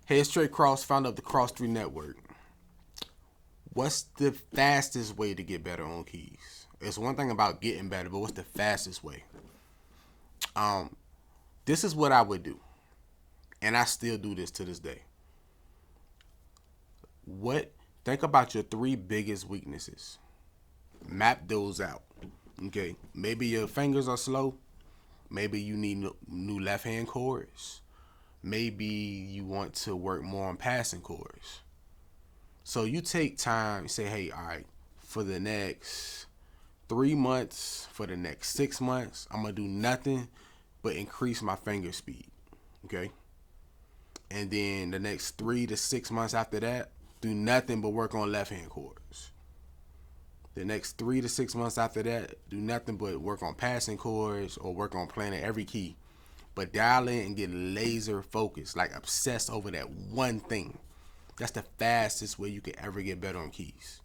Head straight cross, found up the cross 3 network. What's the fastest way to get better on keys? It's one thing about getting better, but what's the fastest way? This is what I would do, and I still do this to this day. Think about your 3 biggest weaknesses. Map those out. Okay, maybe your fingers are slow. Maybe you need new left hand chords. Maybe you want to work more on passing chords. So you take time, say, hey, all right, for the next 3 months, for the next 6 months, I'm gonna do nothing but increase my finger speed. Okay. And then the next 3 to 6 months after that, do nothing but work on left hand chords. The next 3 to 6 months after that, do nothing but work on passing chords or work on playing at every key. But dial in and get laser focused, like obsessed over that one thing. That's the fastest way you can ever get better on keys.